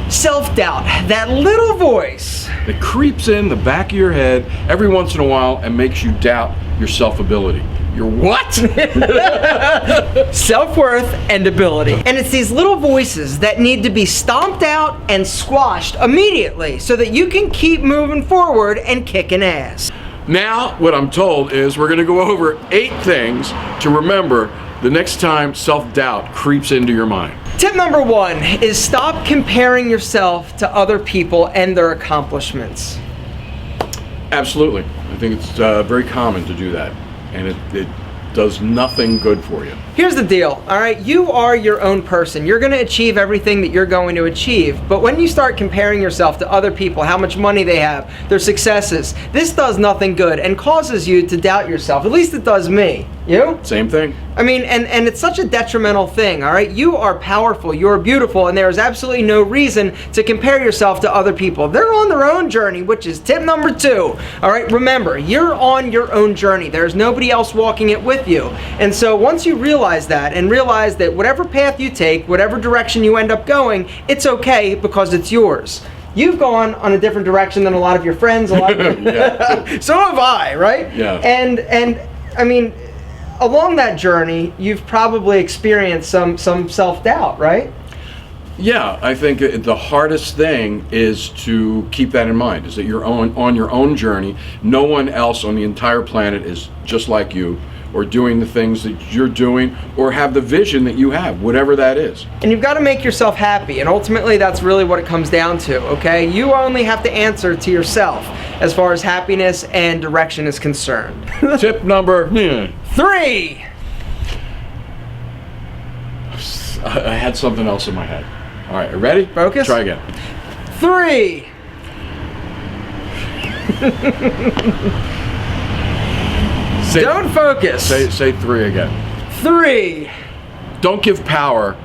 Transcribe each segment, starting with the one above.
Self-doubt, that little voice It creeps in the back of your head every once in a while and makes you doubt your self-ability. Your what? self-worth and ability. And it's these little voices that need to be stomped out and squashed immediately so that you can keep moving forward and kicking ass. Now, what I'm told is we're going to go over 8 things to remember the next time self-doubt creeps into your mind. Tip number 1 is stop comparing yourself to other people and their accomplishments. Absolutely. I think it's very common to do that, and it does nothing good for you. Here's the deal, all right? You are your own person. You're going to achieve everything that you're going to achieve. But when you start comparing yourself to other people, how much money they have, their successes, this does nothing good and causes you to doubt yourself. At least it does me. You? Same thing. I mean, and it's such a detrimental thing, all right? You are powerful, you're beautiful, and there is absolutely no reason to compare yourself to other people. They're on their own journey, which is tip number 2. All right, remember, you're on your own journey. There's nobody else walking it with you. And so once you realize that, and realize that whatever path you take, whatever direction you end up going, it's okay because it's yours. You've gone on a different direction than a lot of your friends, a lot of Yeah. So have I, right? Yeah. And I mean, along that journey, you've probably experienced some self-doubt, right? Yeah, I think the hardest thing is to keep that in mind, is that you're on your own journey. No one else on the entire planet is just like you, or doing the things that you're doing, or have the vision that you have, whatever that is. And you've got to make yourself happy, and ultimately that's really what it comes down to, okay? You only have to answer to yourself as far as happiness and direction is concerned. Tip number 3! I had something else in my head. All right, ready? Focus. Try again. 3! Don't focus. Say 3 again. 3! Don't give power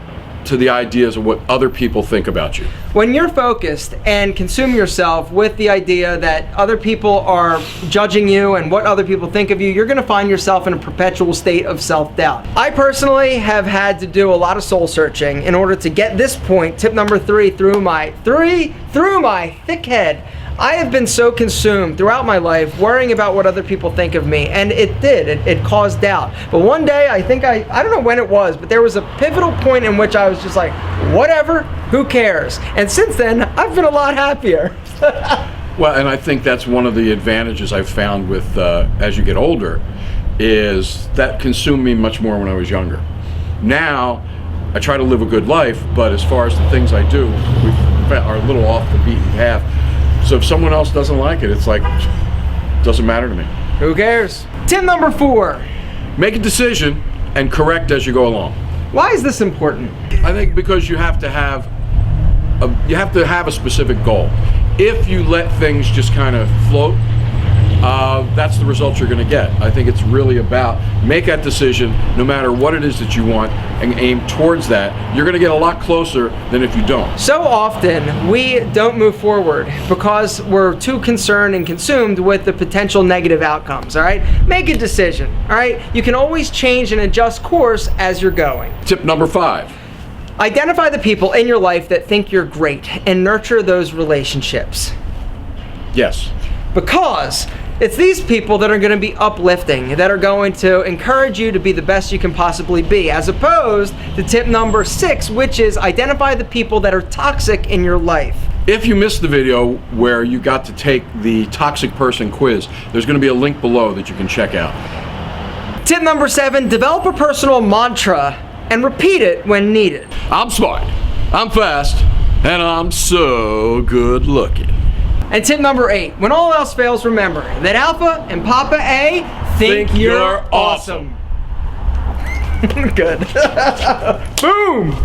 to the ideas of what other people think about you. When you're focused and consume yourself with the idea that other people are judging you and what other people think of you, you're going to find yourself in a perpetual state of self-doubt. I personally have had to do a lot of soul searching in order to get this point, tip number 3, through my thick head. I have been so consumed throughout my life worrying about what other people think of me, and it caused doubt. But one day, I don't know when it was, but there was a pivotal point in which I was just like, whatever, who cares? And since then, I've been a lot happier. Well, and I think that's one of the advantages I've found with as you get older, is that consumed me much more when I was younger. Now, I try to live a good life, but as far as the things I do, we are a little off the beaten path. So if someone else doesn't like it, it's like, doesn't matter to me. Who cares? Tip number 4. Make a decision and correct as you go along. Why is this important? I think because you have to have a specific goal. If you let things just kind of float, that's the result you're going to get. I think it's really about make that decision, no matter what it is that you want, and aim towards that. You're going to get a lot closer than if you don't. So often we don't move forward because we're too concerned and consumed with the potential negative outcomes, all right? Make a decision, all right? You can always change and adjust course as you're going. Tip number 5. Identify the people in your life that think you're great and nurture those relationships. Yes. Because it's these people that are going to be uplifting, that are going to encourage you to be the best you can possibly be, as opposed to tip number 6, which is identify the people that are toxic in your life. If you missed the video where you got to take the toxic person quiz, there's going to be a link below that you can check out. Tip number 7, develop a personal mantra and repeat it when needed. I'm smart, I'm fast, and I'm so good looking. And tip number 8, when all else fails, remember that Alpha and Papa A think you're awesome. Good. Boom!